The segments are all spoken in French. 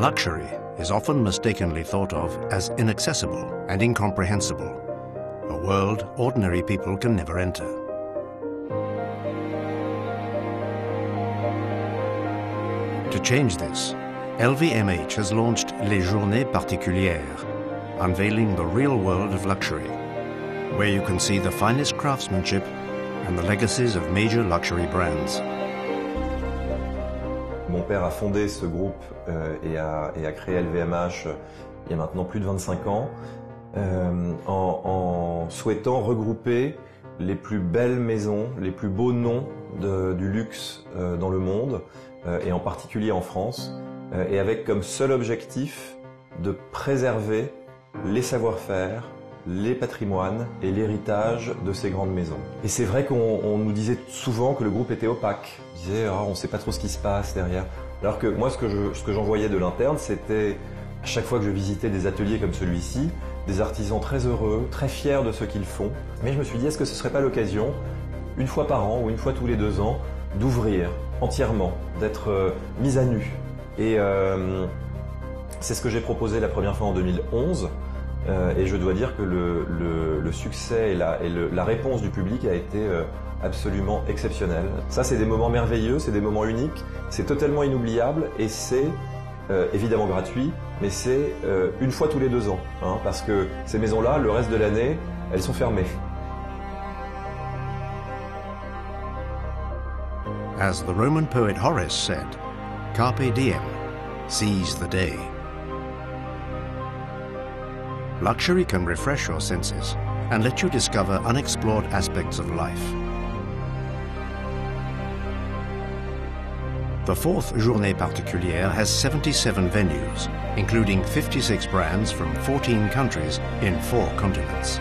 Luxury is often mistakenly thought of as inaccessible and incomprehensible, a world ordinary people can never enter. To change this, LVMH has launched Les Journées Particulières, unveiling the real world of luxury, where you can see the finest craftsmanship and the legacies of major luxury brands. Mon père a fondé ce groupe et a créé LVMH il y a maintenant plus de 25 ans en souhaitant regrouper les plus belles maisons, les plus beaux noms du luxe dans le monde et en particulier en France et avec comme seul objectif de préserver les savoir-faire, les patrimoines et l'héritage de ces grandes maisons. Et c'est vrai qu'on nous disait souvent que le groupe était opaque. On disait on ne sait pas trop ce qui se passe derrière. Alors que moi ce que j'en voyais de l'interne, c'était à chaque fois que je visitais des ateliers comme celui-ci, des artisans très heureux, très fiers de ce qu'ils font. Mais je me suis dit, est-ce que ce ne serait pas l'occasion, une fois par an ou une fois tous les 2 ans, d'ouvrir entièrement, d'être mis à nu. Et c'est ce que j'ai proposé la première fois en 2011. Et je dois dire que le succès et la réponse du public a été absolument exceptionnelle. Ça, c'est des moments merveilleux, c'est des moments uniques, c'est totalement inoubliable et c'est évidemment gratuit, mais c'est une fois tous les 2 ans, hein, parce que ces maisons-là, le reste de l'année, elles sont fermées. As the Roman poet Horace said, "Carpe diem, seize the day." Luxury can refresh your senses and let you discover unexplored aspects of life. The 4th Journée Particulière has 77 venues, including 56 brands from 14 countries in 4 continents.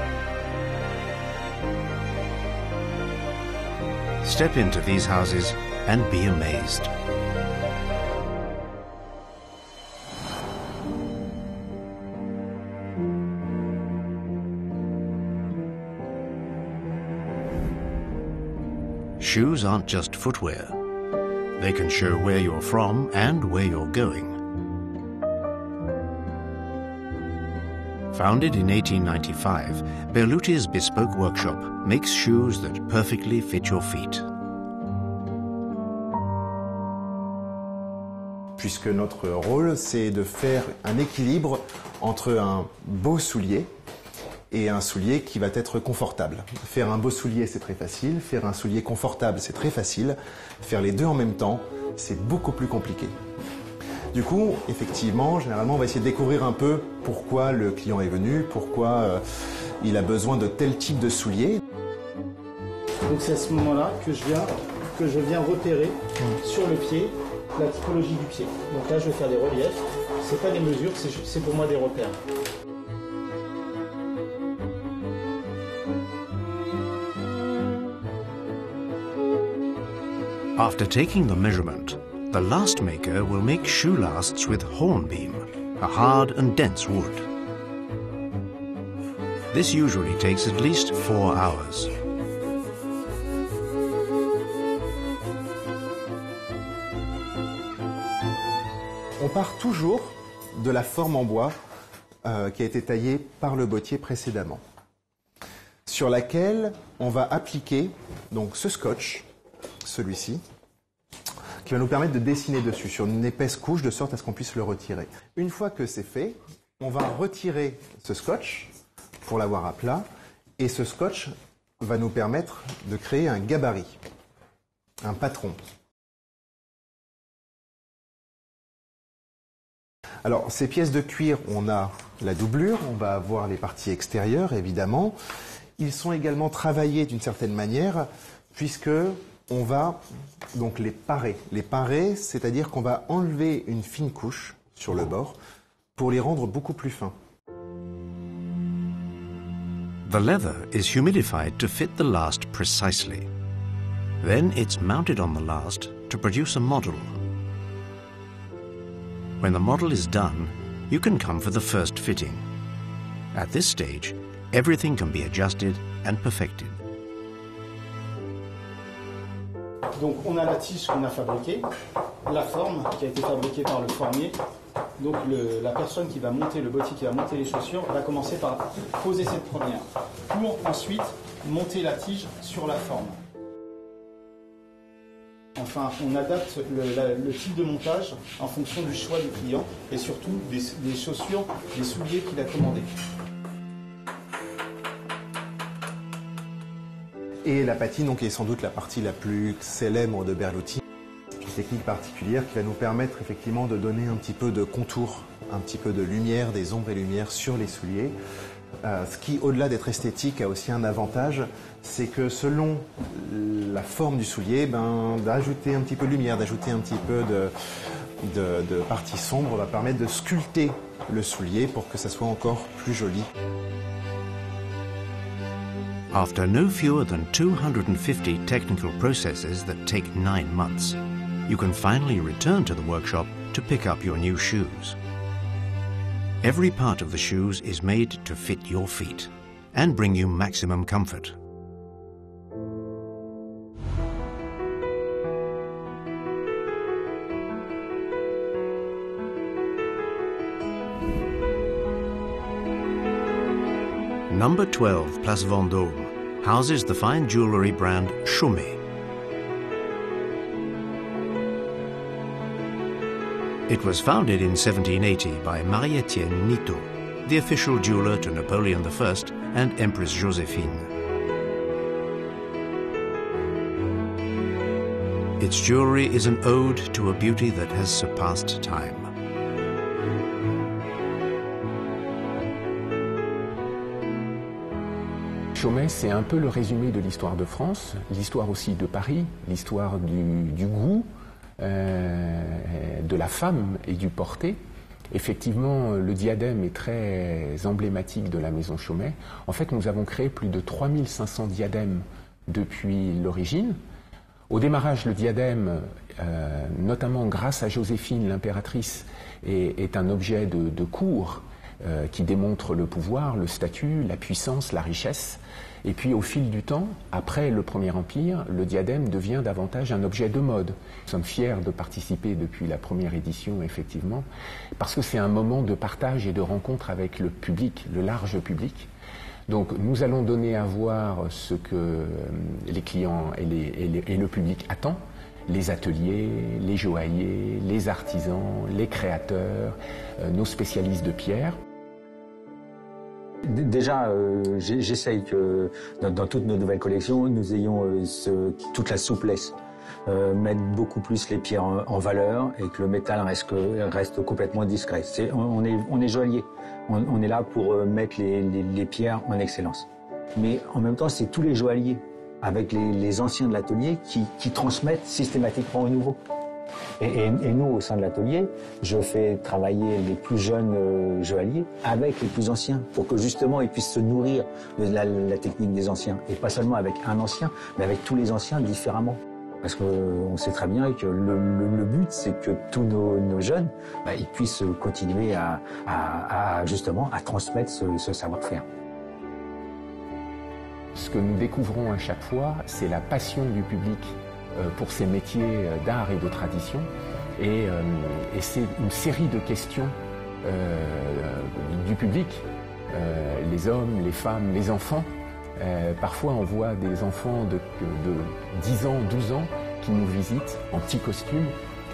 Step into these houses and be amazed. Shoes aren't just footwear. They can show where you're from and where you're going. Founded in 1895, Berluti's bespoke workshop makes shoes that perfectly fit your feet. Puisque notre rôle, c'est de faire un équilibre entre un beau soulier et un soulier qui va être confortable. Faire un beau soulier, c'est très facile. Faire un soulier confortable, c'est très facile. Faire les deux en même temps, c'est beaucoup plus compliqué. Du coup, effectivement, généralement, on va essayer de découvrir un peu pourquoi le client est venu, pourquoi il a besoin de tel type de soulier. Donc c'est à ce moment-là que je viens repérer sur le pied la typologie du pied. Donc là, je vais faire des reliefs. C'est pas des mesures, c'est pour moi des repères. After taking the measurement, the last maker will make shoe lasts with hornbeam, a hard and dense wood. This usually takes at least 4 hours. On part toujours de la forme en bois qui a été taillée par le bottier précédemment, sur laquelle on va appliquer donc ce scotch, celui-ci, qui va nous permettre de dessiner dessus sur une épaisse couche de sorte à ce qu'on puisse le retirer. Une fois que c'est fait, on va retirer ce scotch pour l'avoir à plat et ce scotch va nous permettre de créer un gabarit, un patron. Alors, ces pièces de cuir, on a la doublure, on va avoir les parties extérieures, évidemment. Ils sont également travaillés d'une certaine manière, puisque on va donc les parer. Les parer, c'est-à-dire qu'on va enlever une fine couche sur le bord pour les rendre beaucoup plus fins. The leather is humidified to fit the last precisely. Then it's mounted on the last to produce a model. When the model is done, you can come for the first fitting. At this stage, everything can be adjusted and perfected. Donc on a la tige qu'on a fabriquée, la forme qui a été fabriquée par le formier, Donc la personne qui va monter, le bottier qui va monter les chaussures, va commencer par poser cette première, pour ensuite monter la tige sur la forme. Enfin, on adapte le type de montage en fonction du choix du client et surtout des chaussures, des souliers qu'il a commandés. Et la patine, donc, est sans doute la partie la plus célèbre de Berluti. Une technique particulière qui va nous permettre effectivement de donner un petit peu de contour, un petit peu de lumière, des ombres et lumières sur les souliers. Ce qui, au-delà d'être esthétique, a aussi un avantage, c'est que selon la forme du soulier, d'ajouter un petit peu de lumière, d'ajouter un petit peu de partie sombre va permettre de sculpter le soulier pour que ça soit encore plus joli. After no fewer than 250 technical processes that take 9 months, you can finally return to the workshop to pick up your new shoes. Every part of the shoes is made to fit your feet and bring you maximum comfort. Number 12 Place Vendôme houses the fine jewellery brand Chaumet. It was founded in 1780 by Marie-Étienne Nitto, the official jeweller to Napoleon I and Empress Josephine. Its jewellery is an ode to a beauty that has surpassed time. Chaumet, c'est un peu le résumé de l'histoire de France, l'histoire aussi de Paris, l'histoire du goût, de la femme et du porté. Effectivement, le diadème est très emblématique de la maison Chaumet. En fait, nous avons créé plus de 3500 diadèmes depuis l'origine. Au démarrage, le diadème, notamment grâce à Joséphine, l'impératrice, est un objet de cour qui démontre le pouvoir, le statut, la puissance, la richesse. Et puis au fil du temps, après le Premier Empire, le diadème devient davantage un objet de mode. Nous sommes fiers de participer depuis la première édition, effectivement, parce que c'est un moment de partage et de rencontre avec le public, le large public. Donc nous allons donner à voir ce que les clients et le public attend. Les ateliers, les joailliers, les artisans, les créateurs, nos spécialistes de pierre. Déjà, j'essaye que dans toutes nos nouvelles collections, nous ayons toute la souplesse, mettre beaucoup plus les pierres en valeur et que le métal reste complètement discret. On est joaillier, on est là pour mettre les pierres en excellence. Mais en même temps, c'est tous les joailliers, avec les anciens de l'atelier, qui transmettent systématiquement aux nouveaux. Et nous, au sein de l'atelier, je fais travailler les plus jeunes joailliers avec les plus anciens pour que justement ils puissent se nourrir de la technique des anciens. Et pas seulement avec un ancien, mais avec tous les anciens différemment. Parce qu'on sait très bien que le but, c'est que tous nos jeunes ils puissent continuer justement à transmettre ce savoir-faire. Ce que nous découvrons à chaque fois, c'est la passion du public pour ces métiers d'art et de tradition. Et c'est une série de questions du public, les hommes, les femmes, les enfants. Parfois on voit des enfants de 10 ans, 12 ans qui nous visitent en petits costumes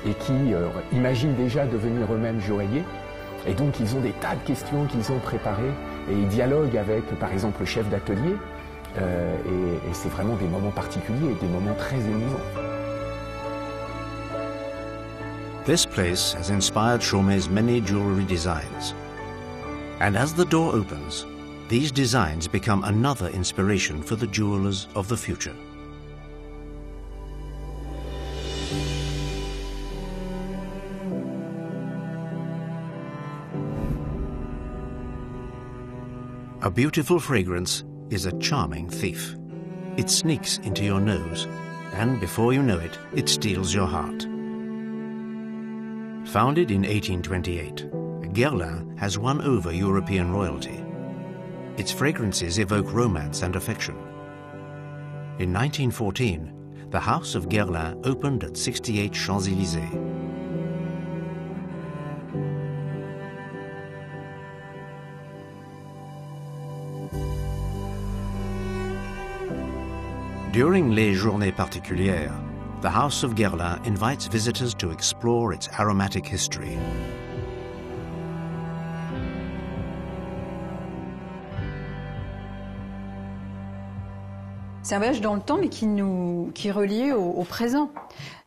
et qui imaginent déjà devenir eux-mêmes joailliers. Et donc ils ont des tas de questions qu'ils ont préparées et ils dialoguent avec par exemple le chef d'atelier. Et c'est vraiment des moments particuliers, des moments très émouvants. This place has inspired Chaumet's many jewellery designs. And as the door opens, these designs become another inspiration for the jewellers of the future. A beautiful fragrance is a charming thief. It sneaks into your nose, and before you know it, it steals your heart. Founded in 1828, Guerlain has won over European royalty. Its fragrances evoke romance and affection. In 1914, the House of Guerlain opened at 68 Champs-Élysées. During les Journées Particulières, the House of Guerlain invites visitors to explore its aromatic history. C'est un voyage dans le temps, mais qui est relié au présent.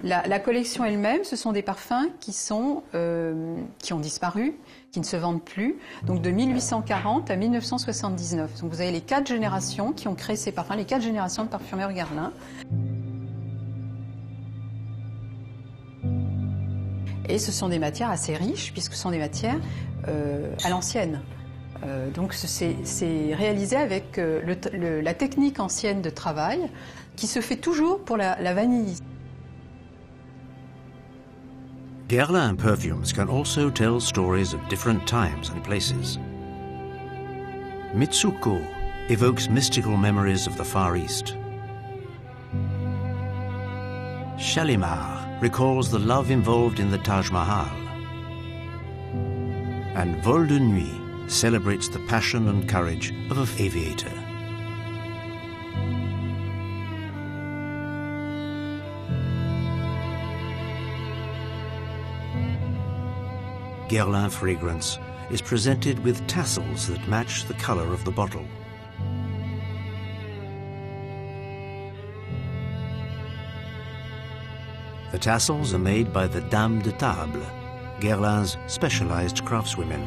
La collection elle-même, ce sont des parfums qui ont disparu, qui ne se vendent plus, donc de 1840 à 1979. Donc vous avez les 4 générations qui ont créé ces parfums, les 4 générations de parfumeurs Guerlain. Et ce sont des matières assez riches, puisque ce sont des matières à l'ancienne. Donc c'est réalisé avec la technique ancienne de travail qui se fait toujours pour la vanille. Guerlain perfumes can also tell stories of different times and places. Mitsuko evokes mystical memories of the Far East. Shalimar recalls the love involved in the Taj Mahal. And Vol de Nuit celebrates the passion and courage of an aviator. Guerlain fragrance is presented with tassels that match the color of the bottle. The tassels are made by the Dames de Table, Guerlain's specialized craftswomen.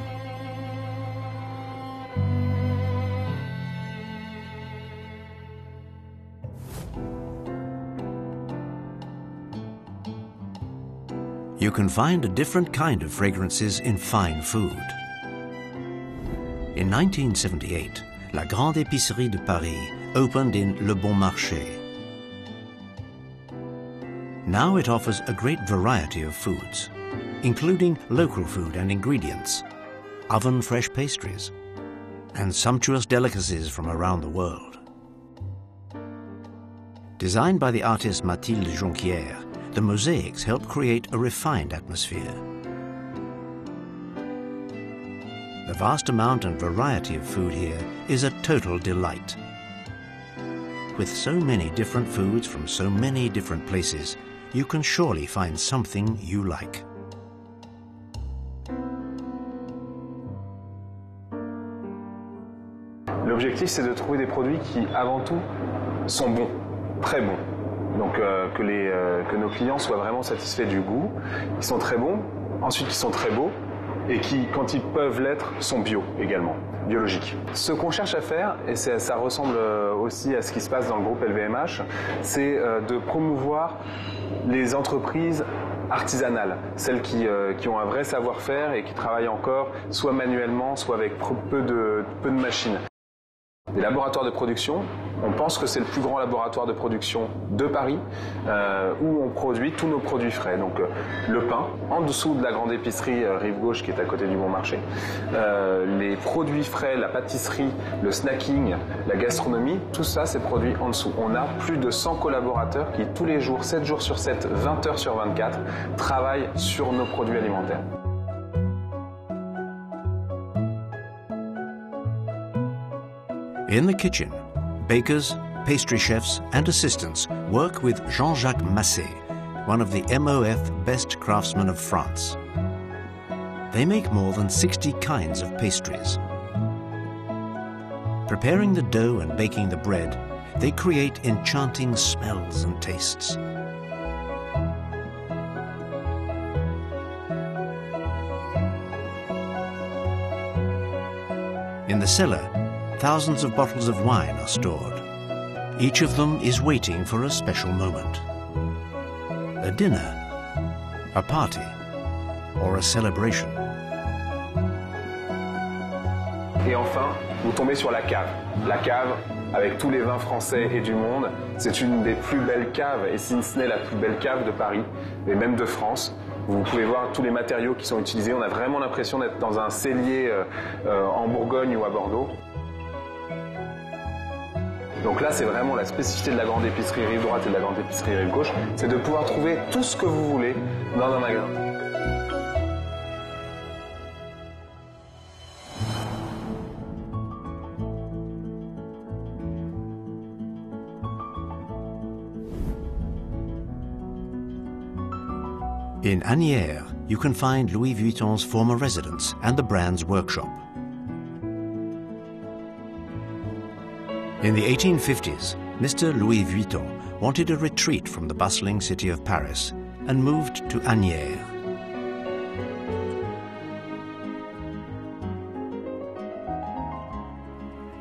You can find a different kind of fragrances in fine food. In 1978, La Grande Épicerie de Paris opened in Le Bon Marché. Now it offers a great variety of foods, including local food and ingredients, oven-fresh pastries, and sumptuous delicacies from around the world. Designed by the artist Mathilde Jonquière, the mosaics help create a refined atmosphere. The vast amount and variety of food here is a total delight. With so many different foods from so many different places, you can surely find something you like. L'objectif, c'est de trouver des produits qui, avant tout, sont bons, très bons. Donc que nos clients soient vraiment satisfaits du goût, ils sont très bons, ensuite ils sont très beaux, et qui, quand ils peuvent l'être, sont bio également, biologiques. Ce qu'on cherche à faire, et ça ressemble aussi à ce qui se passe dans le groupe LVMH, c'est de promouvoir les entreprises artisanales, celles qui ont un vrai savoir-faire et qui travaillent encore soit manuellement, soit avec peu de machines. Les laboratoires de production, on pense que c'est le plus grand laboratoire de production de Paris où on produit tous nos produits frais. Donc le pain, en dessous de la grande épicerie Rive Gauche qui est à côté du Bon Marché. Les produits frais, la pâtisserie, le snacking, la gastronomie, tout ça c'est produit en dessous. On a plus de 100 collaborateurs qui tous les jours, 7 jours sur 7, 20 heures sur 24, travaillent sur nos produits alimentaires. In the kitchen, bakers, pastry chefs and assistants work with Jean-Jacques Massé, one of the MOF best craftsmen of France. They make more than 60 kinds of pastries. Preparing the dough and baking the bread, they create enchanting smells and tastes. In the cellar, thousands of bottles of wine are stored. Each of them is waiting for a special moment. A dinner, a party, or a celebration. Et enfin, vous tombez sur la cave. La cave, avec tous les vins français et du monde, c'est une des plus belles caves, et si ce n'est la plus belle cave de Paris, et même de France. Vous pouvez voir tous les matériaux qui sont utilisés. On a vraiment l'impression d'être dans un cellier en Bourgogne ou à Bordeaux. Donc là, c'est vraiment la spécificité de la grande épicerie Rive Droite et de la grande épicerie Rive Gauche, c'est de pouvoir trouver tout ce que vous voulez dans un magasin. In Asnières, you can find Louis Vuitton's former residence and the brand's workshop. In the 1850s, Mr. Louis Vuitton wanted a retreat from the bustling city of Paris and moved to Asnières.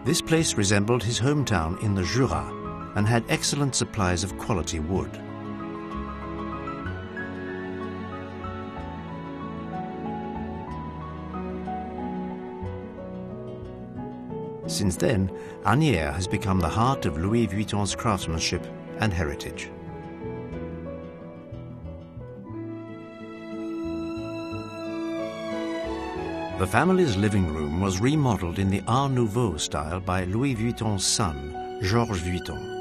This place resembled his hometown in the Jura and had excellent supplies of quality wood. Since then, Asnières has become the heart of Louis Vuitton's craftsmanship and heritage. The family's living room was remodeled in the Art Nouveau style by Louis Vuitton's son, Georges Vuitton.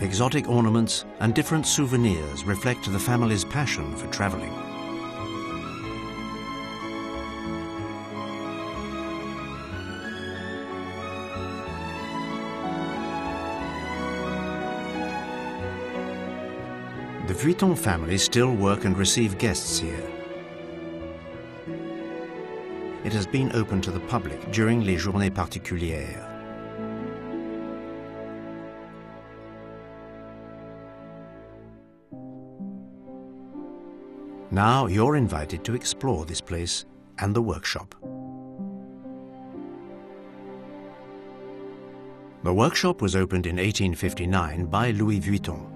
Exotic ornaments and different souvenirs reflect the family's passion for traveling. The Vuitton family still work and receive guests here. It has been open to the public during les Journées Particulières. Now you're invited to explore this place and the workshop. The workshop was opened in 1859 by Louis Vuitton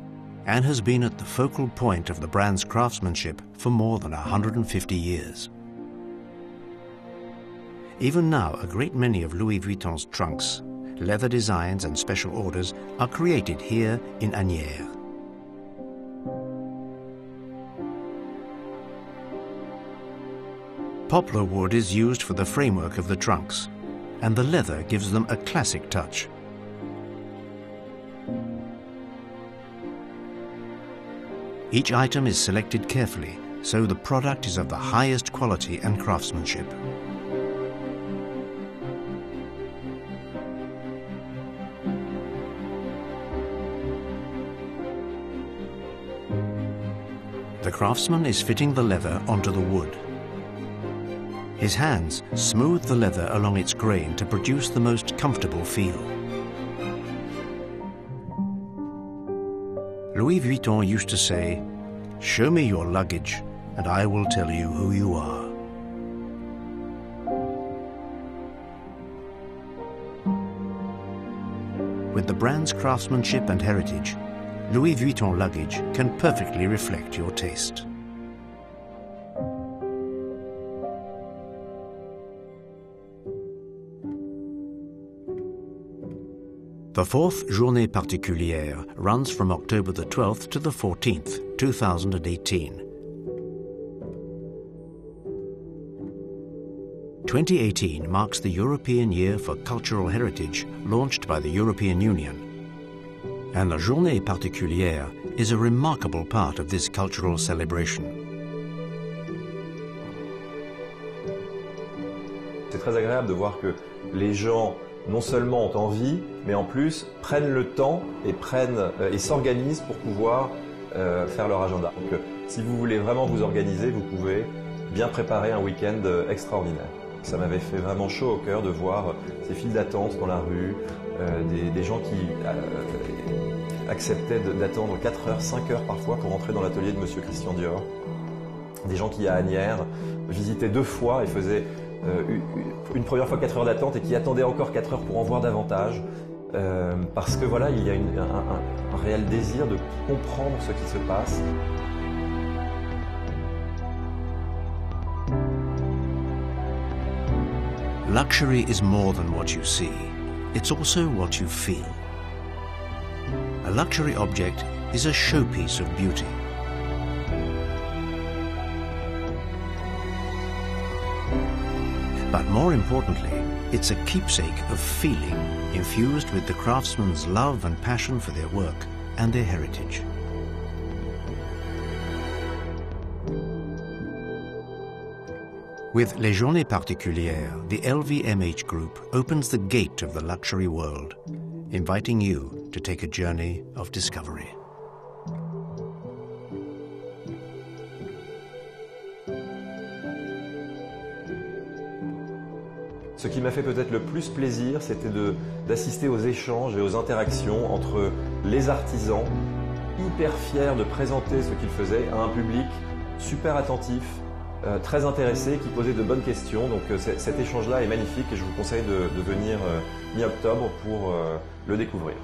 and has been at the focal point of the brand's craftsmanship for more than 150 years. Even now, a great many of Louis Vuitton's trunks, leather designs and special orders are created here in Asnières. Poplar wood is used for the framework of the trunks, and the leather gives them a classic touch. Each item is selected carefully, so the product is of the highest quality and craftsmanship. The craftsman is fitting the leather onto the wood. His hands smooth the leather along its grain to produce the most comfortable feel. Louis Vuitton used to say, "Show me your luggage, and I will tell you who you are." With the brand's craftsmanship and heritage, Louis Vuitton luggage can perfectly reflect your taste. The fourth Journée Particulière runs from October the 12th to the 14th, 2018. 2018 marks the European Year for Cultural Heritage launched by the European Union. And the Journée Particulière is a remarkable part of this cultural celebration. C'est très agréable de voir que les gens non seulement ont envie, mais en plus prennent le temps et s'organisent pour pouvoir faire leur agenda. Donc, si vous voulez vraiment vous organiser, vous pouvez bien préparer un week-end extraordinaire. Ça m'avait fait vraiment chaud au cœur de voir ces files d'attente dans la rue, des gens qui acceptaient d'attendre 4 heures, 5 heures parfois pour entrer dans l'atelier de Monsieur Christian Dior. Des gens qui, à Asnières, visitaient 2 fois et faisaient une première fois 4 heures d'attente et qui attendaient encore 4 heures pour en voir davantage. Parce que voilà, il y a un réel désir de comprendre ce qui se passe. Luxury is more than what you see. It's also what you feel. A luxury object is a showpiece of beauty. But more importantly, it's a keepsake of feeling infused with the craftsman's love and passion for their work and their heritage. With Les Journées Particulières, the LVMH Group opens the gate of the luxury world, inviting you to take a journey of discovery. Ce qui m'a fait peut-être le plus plaisir, c'était d'assister aux échanges et aux interactions entre les artisans, hyper fiers de présenter ce qu'ils faisaient à un public super attentif, très intéressé, qui posait de bonnes questions. Donc cet échange-là est magnifique et je vous conseille de venir mi-octobre pour le découvrir.